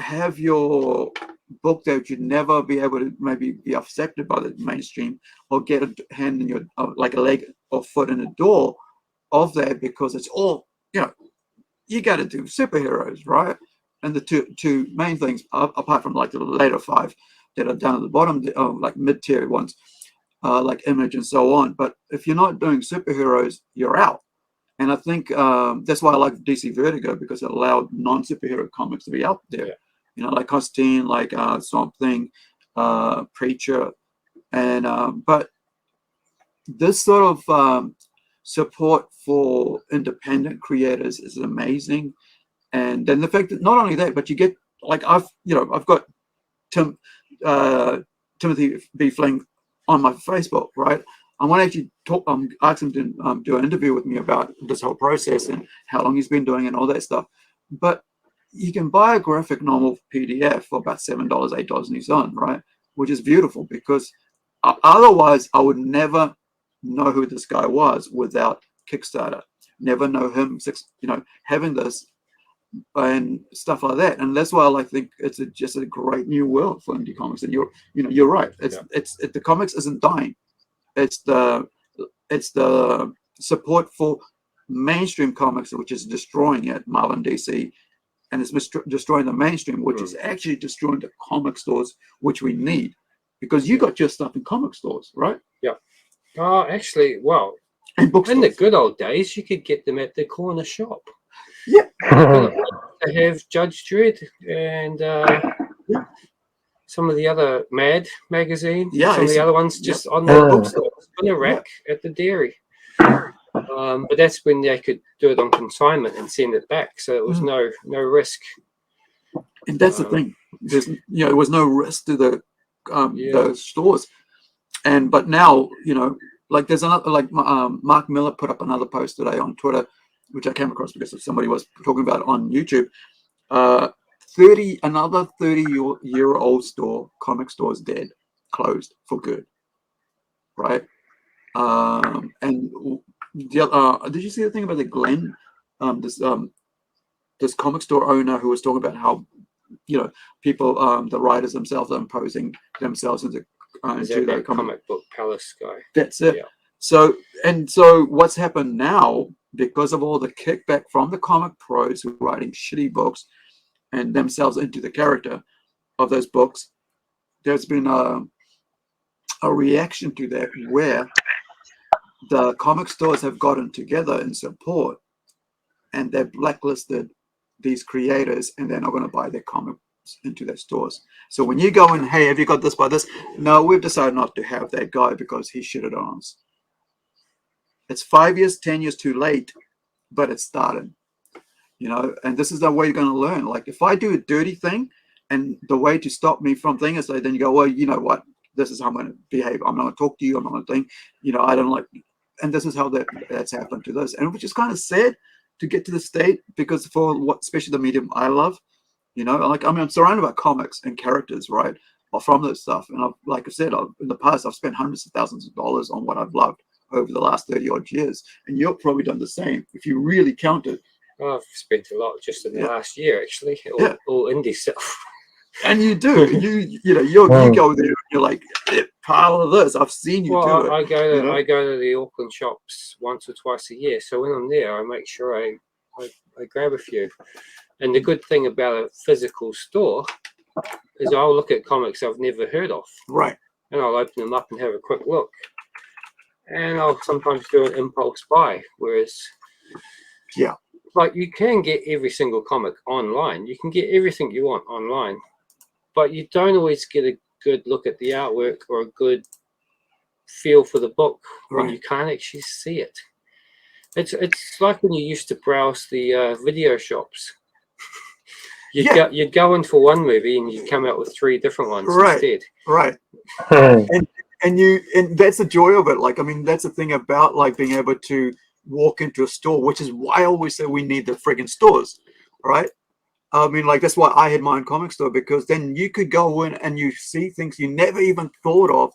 have your book that you'd never be able to maybe be accepted by the mainstream, or get a hand in your like a leg or foot in the door of that, because it's all, you know, you got to do superheroes, right? And the two main things, apart from like the later 5 that are down at the bottom, like mid-tier ones, like Image and so on. But if you're not doing superheroes, you're out. And I think that's why I like DC Vertigo, because it allowed non-superhero comics to be out there. Yeah. You know, like Constantine, like Swamp Thing, Preacher, and but this sort of support for independent creators is amazing. And then the fact that not only that, but you get, like, I've got Timothy B. Fling on my Facebook, right? I want to actually talk, ask him to do an interview with me about this whole process and how long he's been doing it and all that stuff. But you can buy a graphic novel PDF for about $7, $8 New Zealand, right? Which is beautiful, because otherwise I would never know who this guy was without Kickstarter. Never know him, having this and stuff like that. And that's why I think it's just a great new world for indie comics. And you're right. It's the comics isn't dying. It's the support for mainstream comics which is destroying it, Marvel and DC, and it's destroying the mainstream, which is actually destroying the comic stores, which we need, because you got your stuff in comic stores, right? Yeah. Oh, actually, well, and in the good old days, you could get them at the corner shop. Yeah. They have Judge Dredd and some of the other Mad magazine. Yeah, some of the other ones just on the bookstore, in a rack at the dairy. But that's when they could do it on consignment and send it back, so it was no risk. And that's the thing. There was no risk to the stores. But now, like there's another, like Mark Miller put up another post today on Twitter, which I came across because somebody was talking about it on YouTube. Another 30-year-old store, comic store, is dead, closed for good, right? And did you see the thing about the Glen, this comic store owner who was talking about how, people, the writers themselves are imposing themselves into that comic book palace guy. That's it. Yeah. So what's happened now, because of all the kickback from the comic pros who are writing shitty books and themselves into the character of those books, there's been a reaction to that, where the comic stores have gotten together in support and they've blacklisted these creators, and they're not going to buy their comics into their stores. So when you go in, hey, have you got this by this? No, we've decided not to have that guy because he shitted on us. It's 5 years, 10 years too late, but it started, and this is the way you're going to learn. Like, if I do a dirty thing, and the way to stop me from things is then you go, well, you know what? This is how I'm going to behave. I'm not going to talk to you. I'm not going to think, I don't like, and this is how that's happened to this. And which is kind of sad to get to the state, because especially the medium I love, I'm surrounded by comics and characters, right? Or from this stuff. And like I said, in the past, I've spent hundreds of thousands of dollars on what I've loved over the last 30 odd years. And you've probably done the same, if you really count it. Well, I've spent a lot just in the last year, actually, all indie stuff. And you do, you go there and you're like, pile of this. I've seen you do it. I go to the Auckland shops once or twice a year. So when I'm there, I make sure I grab a few. And the good thing about a physical store is I'll look at comics I've never heard of. Right. And I'll open them up and have a quick look. And I'll sometimes do an impulse buy. Whereas, like, you can get every single comic online. You can get everything you want online. But you don't always get a good look at the artwork or a good feel for the book when you can't actually see it. It's like when you used to browse the video shops. You'd go in for one movie and you'd come out with 3 different ones instead. Right. and that's the joy of it. Like, I mean, that's the thing about like being able to walk into a store, which is why I always say we need the friggin' stores, right? I mean, like, that's why I had my own comic store, because then you could go in and you see things you never even thought of,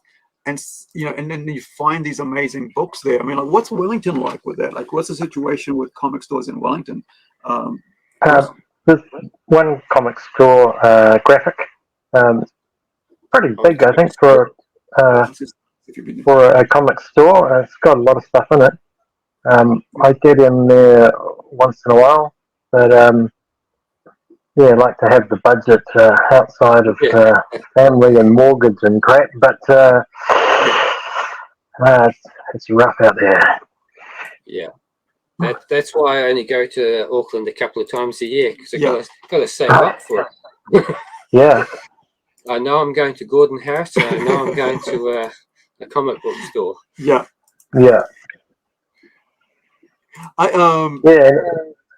and and then you find these amazing books there. I mean, like, what's Wellington like with that? Like, what's the situation with comic stores in Wellington? there's one comic store graphic. Pretty big, I think, for a comic store. It's got a lot of stuff in it. I get in there once in a while, but yeah, I like to have the budget outside of family and mortgage and crap, but it's rough out there. Yeah. That's why I only go to Auckland a couple of times a year, because I've got to save up for it. Yeah. I know I'm going to Gordon House, and I know I'm going to a comic book store. Yeah. Yeah. Yeah.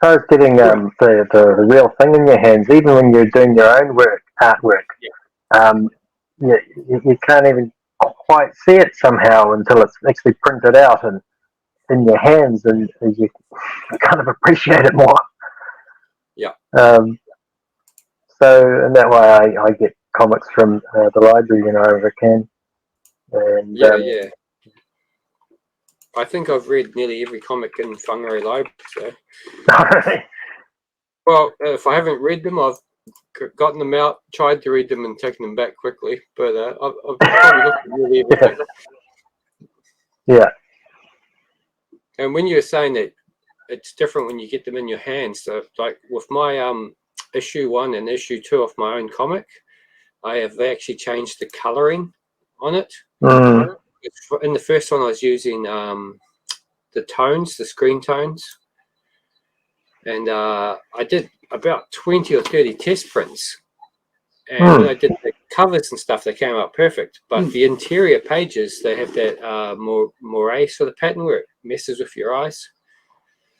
I was getting the real thing in your hands, even when you're doing your own artwork. You can't even quite see it somehow until it's actually printed out and in your hands, and you kind of appreciate it more. Yeah. So in that way, I get comics from the library whenever I can. And, yeah. I think I've read nearly every comic in Whangarei Library. So. Well, if I haven't read them, I've gotten them out, tried to read them, and taken them back quickly. But I've probably looked at nearly everything. Yeah. And when you were saying that it's different when you get them in your hands, so like with my issue 1 and issue 2 of my own comic, I have actually changed the coloring on it. In the first one, I was using the tones, the screen tones, and I did about 20 or 30 test prints. And when I did the covers and stuff, they came out perfect. But the interior pages, they have that moire sort of pattern where it messes with your eyes.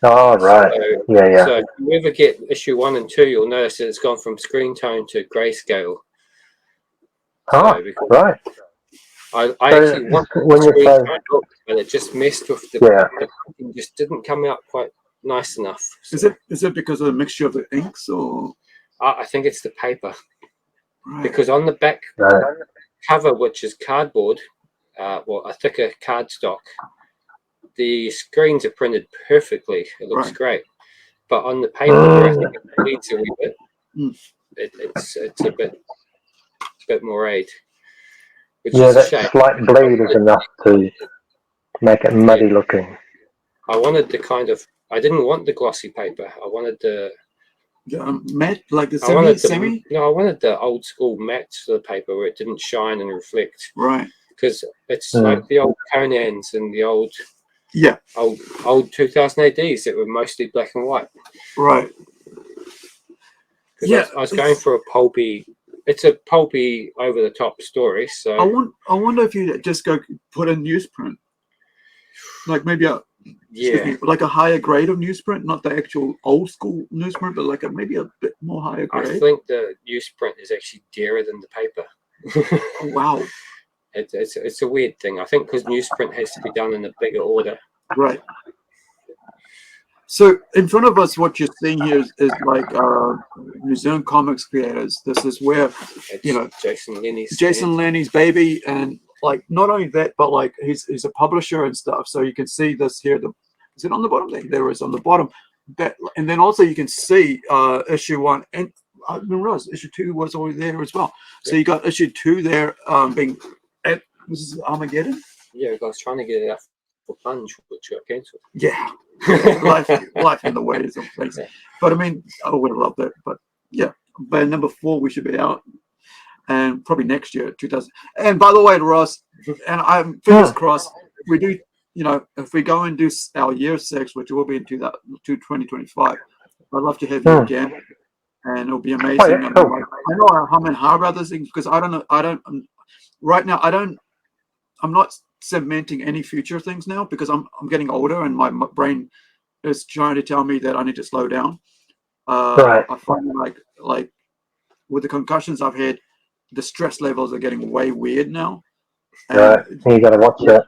Oh, right. So, yeah. So if you ever get issue 1 and 2, you'll notice that it's gone from screen tone to grayscale. Oh, so, right. I actually wanted the screen tone look, but it just messed with the printing, just didn't come out quite nice enough. So. Is it because of the mixture of the inks, or? I think it's the paper. Right. Because on the back cover, which is cardboard, a thicker cardstock, the screens are printed perfectly. It looks great. But on the paper, where I think it bleeds a wee bit, it's a bit moiré. That slight bleed is enough to make it muddy looking. I wanted I didn't want the glossy paper. I wanted the matte, like the semi? No, I wanted the old school matte sort of paper where it didn't shine and reflect. Right. Because it's like the old Conans and the old old 2000 ADs that were mostly black and white. Right. Yeah. I was going for a pulpy. It's a pulpy, over the top story. So I wonder if you just go put a newsprint, like maybe like a higher grade of newsprint, not the actual old school newsprint, but like maybe a bit more higher grade. I think the newsprint is actually dearer than the paper. Wow. It's a weird thing. I think because newsprint has to be done in a bigger order. Right. So in front of us, what you're seeing here is like New Zealand comics creators. This is where Jason Lenny's baby, and like not only that, but like he's a publisher and stuff. So you can see this here. Is it on the bottom? There is on the bottom. And then also you can see issue 1, and I didn't realize issue 2 was already there as well. So you got issue 2 there being. This is Armageddon. Yeah, I was trying to get it out for Plunge, which got cancelled. Yeah. life in the ways of things. But I mean, I would have loved it. But yeah, by number 4 we should be out, and probably next year, 2000. And by the way, Ross, and I'm fingers crossed, we do. If we go and do our year 6, which will be in 2025, I'd love to have you again, and it'll be amazing. Oh, yeah, cool. I know I'm humming hard about those things because I don't know. Right now, I'm not cementing any future things now because I'm getting older and my brain is trying to tell me that I need to slow down. I find like with the concussions I've had, the stress levels are getting way weird now. Right, you got to watch that.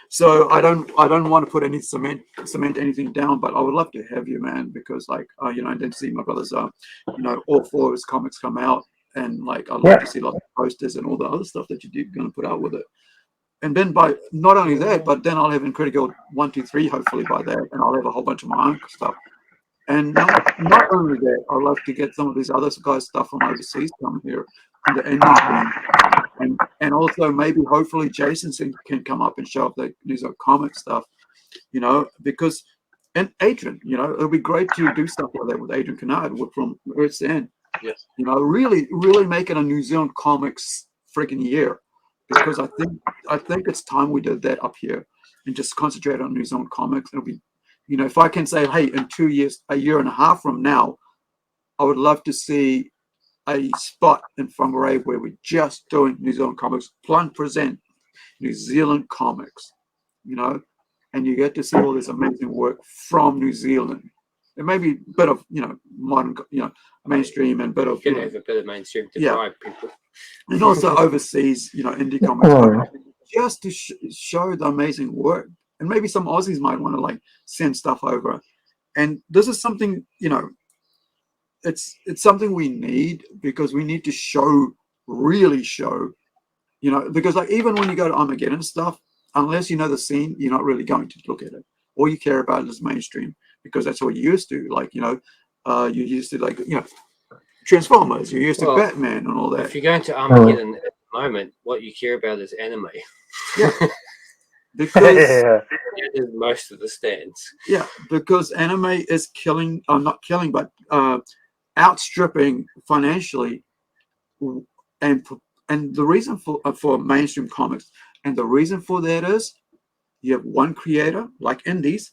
So I don't want to put any cement anything down, but I would love to have you, man, because and then see my brothers all 4 of his comics come out, and like I'd like to see lots of posters and all the other stuff that you're going to put out with it. And then by not only that, but then I'll have Incredi-Girl 1, 2, 3 hopefully by that, and I'll have a whole bunch of my own stuff. And not only that, I love to get some of these other guys' stuff from overseas come here in the indie scene. And also maybe hopefully Jason can come up and show up the New Zealand comic stuff, you know, because, and Adrian, you know, it'll be great to do stuff like that with Adrian Kennard from Earth's End. Yes. You know, really make it a New Zealand comics freaking year, because I think it's time we did that up here and just concentrate on New Zealand comics. It'll be, you know, if I can say, hey, in 2 years, a year and a half from now, I would love to see a spot in Whangarei where we're just doing New Zealand comics. Plunge present New Zealand comics, you know, and you get to see all this amazing work from New Zealand. It may be a bit of, you know, modern, you know, mainstream and bit of, you can have a bit of mainstream to drive people. And also overseas, you know, indie comics, just to show the amazing work. And maybe some Aussies might want to like send stuff over. And this is something, you know, it's something we need, because we need to really show, you know, because like even when you go to Armageddon stuff, unless you know the scene, you're not really going to look at it. All you care about is mainstream, because that's what you used to. Like, you know, you used to like, you know, Transformers, you're used to Batman and all that. If you're going to Armageddon at the moment, what you care about is anime. Yeah. Because it is most of the stands. Yeah, because anime is killing, not killing, but outstripping financially, and the reason for mainstream comics, and the reason for that is you have one creator like indies,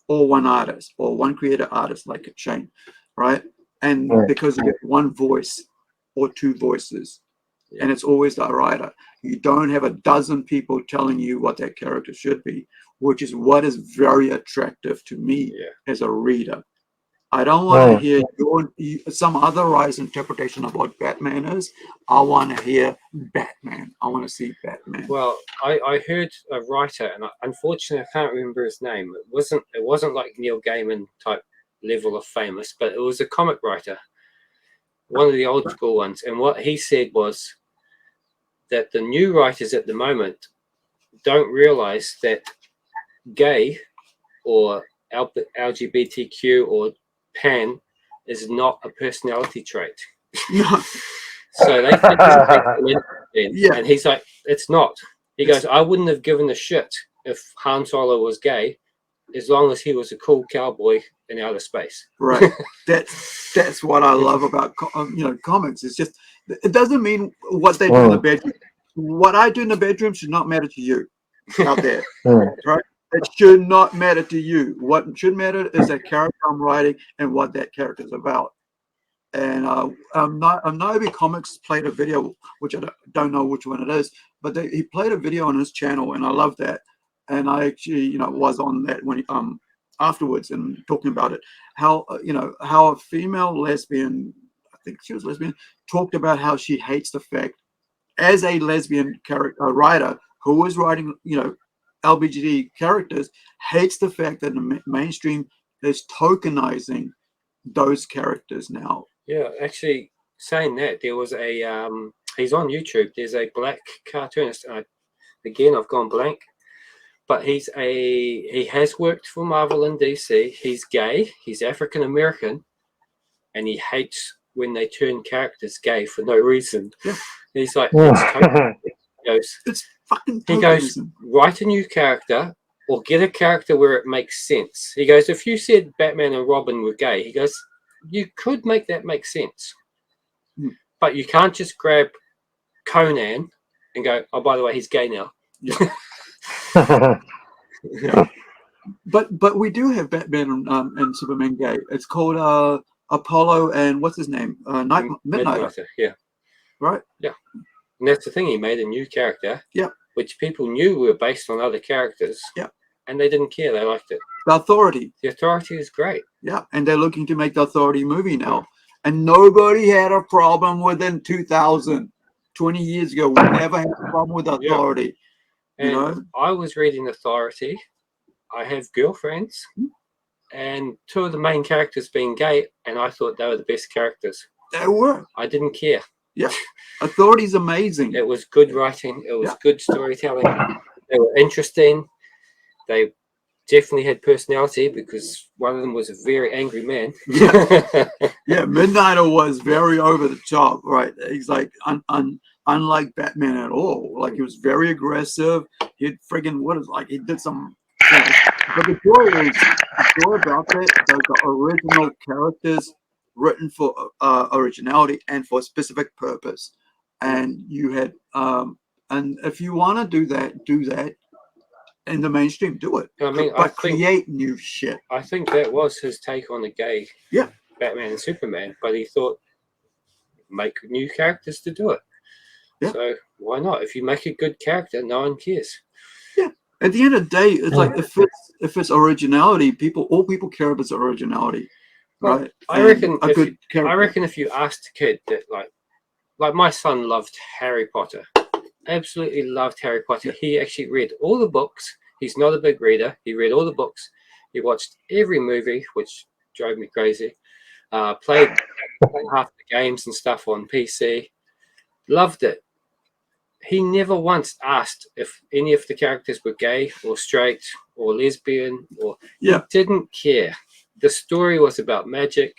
or one artist, or one creator artist like a chain, right? And because you get one voice or two voices, and it's always the writer. You don't have a dozen people telling you what that character should be, which is what is very attractive to me as a reader. I don't want to hear some other writer's interpretation of what Batman is. I want to hear Batman. I want to see Batman. Well, I heard a writer, and unfortunately I can't remember his name. It wasn't like Neil Gaiman type level of famous, but it was a comic writer, one of the old school ones. And what he said was that the new writers at the moment don't realize that gay or LGBTQ or pan is not a personality trait. No. So they think and he's like, it's not. He goes, I wouldn't have given a shit if Han Solo was gay, as long as he was a cool cowboy in outer space. Right. That's what I love about comics. It's just, it doesn't mean what they do in the bedroom. What I do in the bedroom should not matter to you out there, right? It should not matter to you. What should matter is that character I'm writing and what that character is about. And Nobi Comics played a video, which I don't know which one it is, but he played a video on his channel, and I love that. And I actually, was on that when afterwards and talking about it, how how a female lesbian, I think she was lesbian, talked about how she hates the fact, as a lesbian character writer who was writing LGBT characters, hates the fact that the mainstream is tokenizing those characters now. Yeah, actually, saying that, there was a he's on YouTube. There's a black cartoonist. Again, I've gone blank. But he has worked for Marvel and DC. He's gay. He's African American, and he hates when they turn characters gay for no reason. Yeah. He's like, it's fucking tokenism. He goes, write a new character or get a character where it makes sense. He goes, if you said Batman and Robin were gay, he goes, you could make that make sense, but you can't just grab Conan and go, oh, by the way, he's gay now. Yeah. Yeah. But we do have Batman and Superman gay. It's called Apollo and what's his name? Midnighter. Yeah. Right? Yeah. And that's the thing, he made a new character. Yeah. Which people knew were based on other characters. Yeah. And they didn't care, they liked it. The Authority. The Authority is great. Yeah. And they're looking to make the Authority movie now. Yeah. And nobody had a problem with it in 2000. 20 years ago. We never had a problem with Authority. Yeah. And I was reading Authority. I have girlfriends, and two of the main characters being gay, and I thought they were the best characters. They were. I didn't care. Yeah. Authority's amazing. It was good writing. It was good storytelling. They were interesting. They definitely had personality because one of them was a very angry man. Yeah, Midnighter was very over the top, right? He's like unlike Batman at all. Like he was very aggressive. He'd friggin' he did some. You know, but the joy about that, the original characters written for originality and for a specific purpose, and you had and if you want to do that. In the mainstream, do it. I mean, but create new shit. I think that was his take on the gay Batman and Superman, but he thought make new characters to do it. Yeah. So why not? If you make a good character, no one cares. Yeah. At the end of the day, it's like if it's originality, all people care about is originality, well, right? I reckon if you asked a kid that like my son loved Harry Potter. Absolutely loved Harry Potter. He actually read all the books. He's not a big reader. He read all the books. He watched every movie, which drove me crazy. Played half the games and stuff on PC. Loved it. He never once asked if any of the characters were gay or straight or lesbian or he didn't care. The story was about magic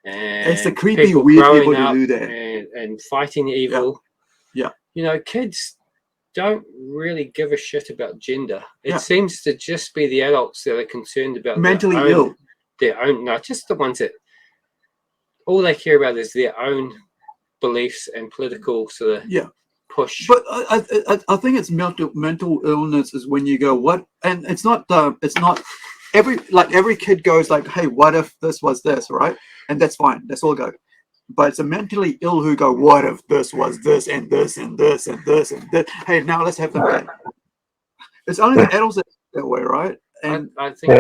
and it's the creepy weird people to do that and fighting evil. Yeah. You know, kids don't really give a shit about gender. It seems to just be the adults that are concerned about mentally ill. Not just the ones that all they care about is their own beliefs and political sort of push. But I think it's mental illness is when you go what, and it's not every kid goes like, hey, what if this was this, right? And that's fine. That's all go. But it's a mentally ill who go, what if this was this and this and this and this and this? Hey, now let's have them get. It's only the adults that way, right? And I think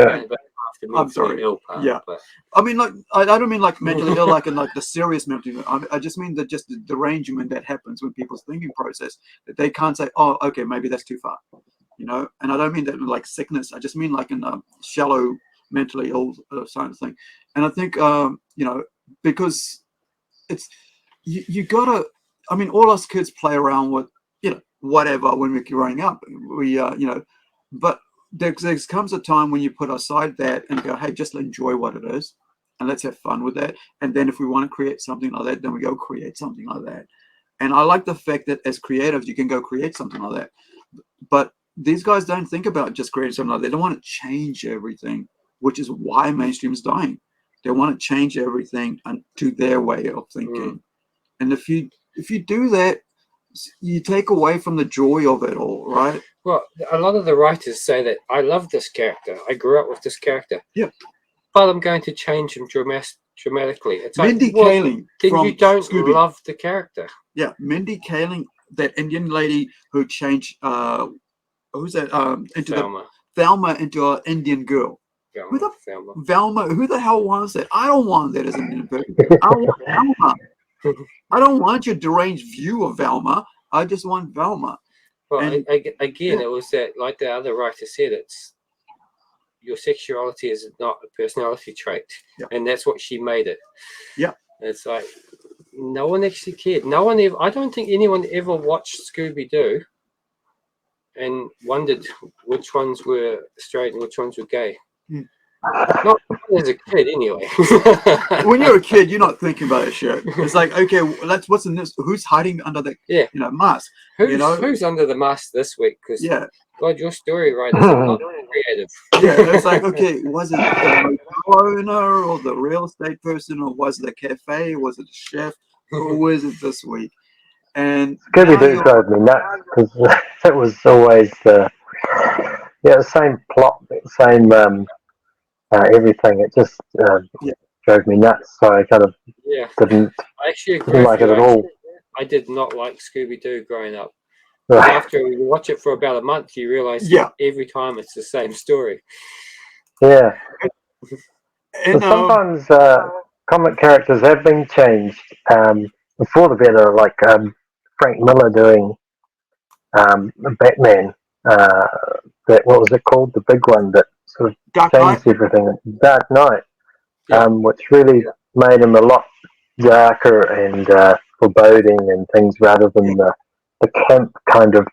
I'm sorry. Ill part, but. I mean, like I don't mean like mentally ill, like in like the serious mentally ill. I just mean that just the derangement that happens when people's thinking process that they can't say, oh, okay, maybe that's too far, you know. And I don't mean that in like sickness. I just mean like in a shallow mentally ill sort of thing. And I think you know, because it's you gotta. I mean, all us kids play around with whatever when we're growing up. We but there comes a time when you put aside that and go, hey, just enjoy what it is, and let's have fun with that. And then if we want to create something like that, then we go create something like that. And I like the fact that as creatives, you can go create something like that. But these guys don't think about just creating something like that. They don't want to change everything, which is why mainstream is dying. They want to change everything to their way of thinking. And if you do that, you take away from the joy of it all, right? Well, a lot of the writers say that I love this character. I grew up with this character. Yeah. But I'm going to change him dramatically. It's Mindy Kaling. Then you don't Scooby. love the character. Yeah, Mindy Kaling, that Indian lady who changed who's that? Into Thelma into an Indian girl. Velma. Who the hell wants that? I don't want that as an Indian person. I want Velma. I don't want your deranged view of Velma. I just want Velma. Well, again, it was that, like the other writer said, it's your sexuality is not a personality trait, and that's what she made it. Yeah, it's like no one actually cared. No one ever. I don't think anyone ever watched Scooby Doo and wondered which ones were straight and which ones were gay. Not as a kid, anyway. When you're a kid, you're not thinking about that shit. It's like, okay, what's in this? Who's hiding under the mask? Who's under the mask this week? Because God, your story writers are not creative. Yeah, it's like, okay, was it the motel owner or the real estate person, or was it a cafe? Was it a chef? Who was it this week? And Scooby Doo drove me nuts because it was always the same plot, same everything. It just drove me nuts. So I kind of didn't like it at all. I did not like Scooby Doo growing up. After you watch it for about a month, you realize every time it's the same story. Yeah. And sometimes comic characters have been changed before the better, like Frank Miller doing Batman. What was it called? The big one that sort of changed everything. Dark Knight, which really made him a lot darker and foreboding and things, rather than the camp kind of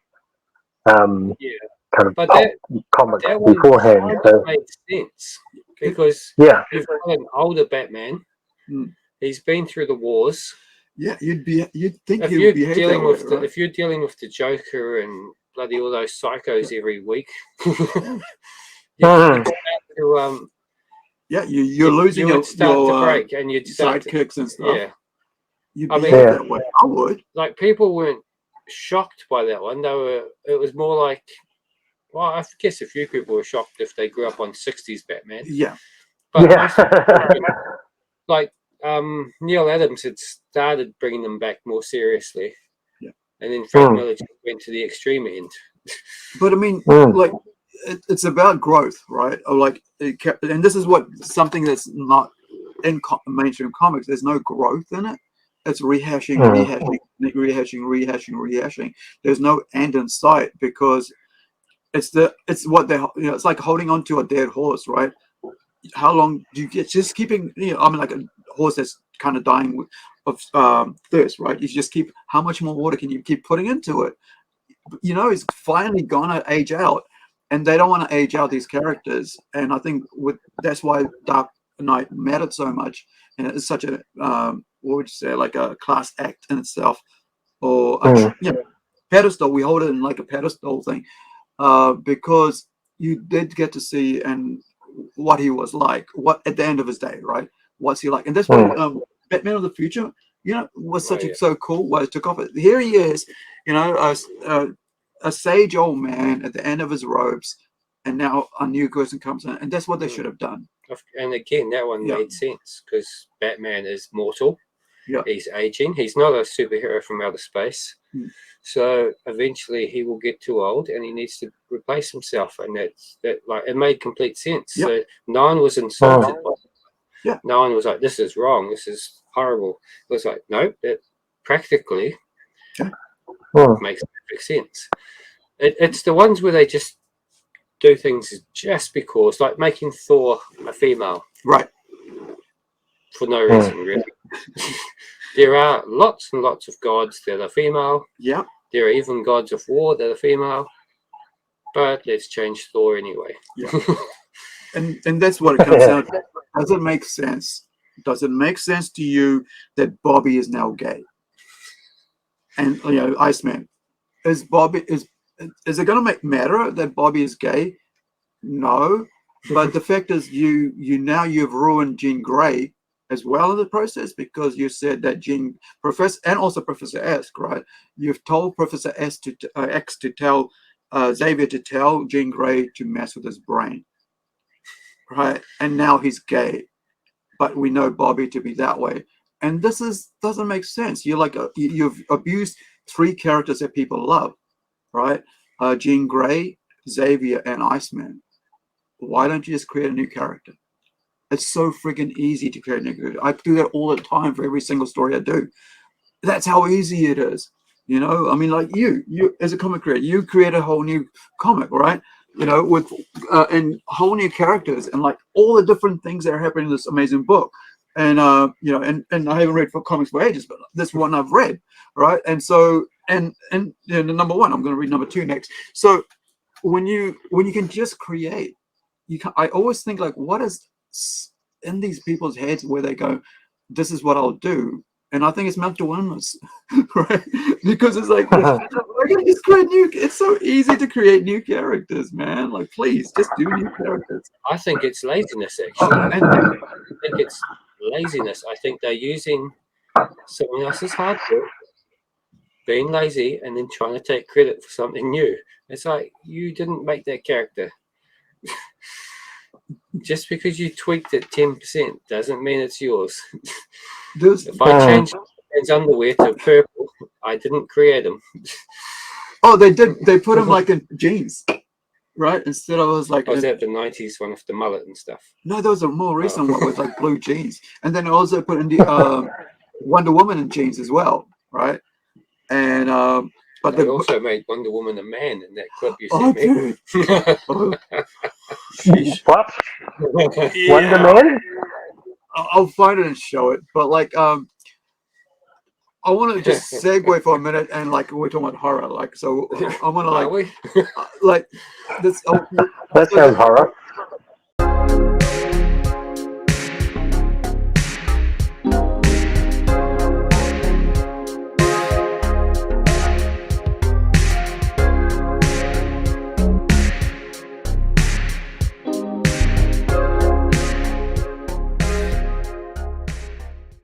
kind of But pop that comics one beforehand. kind So of made sense because yeah, you've got an older Batman. Mm. He's been through the wars. Yeah, you'd think If he'd you're behave dealing that way, with right? if you're dealing with the Joker and bloody all those psychos every week, you start to Yeah, you're losing you would start to your break, and you'd start to, sidekicks and stuff. yeah. You I mean, behave that way. I would. Like people weren't shocked by that one. They were. It was more like, well, I guess a few people were shocked if they grew up on '60s Batman. Yeah. But yeah. most people, like Neil Adams had started bringing them back more seriously. Yeah. And then Frank Miller just went to the extreme end. But I mean, like, it's about growth, right? Or like, and this is what something that's not in mainstream comics. There's no growth in it. It's rehashing, rehashing. There's no end in sight because it's what they, it's like holding on to a dead horse, right? How long do you get just keeping, I mean, like a horse that's kind of dying of thirst, right? You just keep, how much more water can you keep putting into it? It's finally gonna age out, and they don't want to age out these characters. And I think that's why Dark Knight mattered so much, and it's such a what would you say, like a class act in itself, or pedestal. We hold it in like a pedestal thing, because you did get to see and what he was like, what at the end of his day, right? What's he like? And that's what Batman of the Future, was so cool. What it took off. Here he is, a sage old man at the end of his robes, and now a new person comes in, and that's what they should have done. And again, that one made sense because Batman is mortal. Yeah, he's aging. He's not a superhero from outer space. So eventually he will get too old and he needs to replace himself, and that like it made complete sense. So no one was insulted by it. No one was like, this is wrong, this is horrible. It was like, no, that practically makes perfect sense. It's the ones where they just do things just because, like making Thor a female, right, for no reason really. There are lots and lots of gods that are female. Yeah. There are even gods of war that are female. But let's change Thor anyway. Yeah. and that's what it comes down to. Does it make sense? Does it make sense to you that Bobby is now gay? And Iceman. Is it gonna matter that Bobby is gay? No. But the fact is you've ruined Jean Grey as well in the process, because you said that Professor S, right? You've told Professor X to tell Xavier to tell Jean Grey to mess with his brain, right? And now he's gay, but we know Bobby to be that way, and doesn't make sense. You've abused three characters that people love, right? Jean Grey, Xavier, and Iceman. Why don't you just create a new character? It's so freaking easy to create a new character. I do that all the time for every single story I do. That's how easy it is. I mean, like you as a comic creator, you create a whole new comic, right? With and whole new characters and like all the different things that are happening in this amazing book. And and I haven't read for comics for ages, but this one I've read, right? And so and the number one, I'm going to read number 2 next. So when you can just create, I always think like, what is in these people's heads where they go, this is what I'll do. And I think it's mental illness, right? Because it's like, just create it's so easy to create new characters, man. Like, please, just do new characters. I think it's laziness, actually. I think it's laziness. I think they're using someone else's hard work, being lazy, and then trying to take credit for something new. It's like, you didn't make that character. Just because you tweaked it 10% doesn't mean it's yours. If I changed his underwear to purple, I didn't create them. Oh, they did. They put him like in jeans, right? Instead of was like. Was that the 90s one with the mullet and stuff? No, there was a more recent one with like blue jeans, and then also put in the Wonder Woman in jeans as well, right? And but they also made Wonder Woman a man in that clip you sent me. What? Yeah. Wonder Man? I'll find it and show it. But like, I want to just segue for a minute, and like we're talking about horror, like so. I want to like this That sounds horror.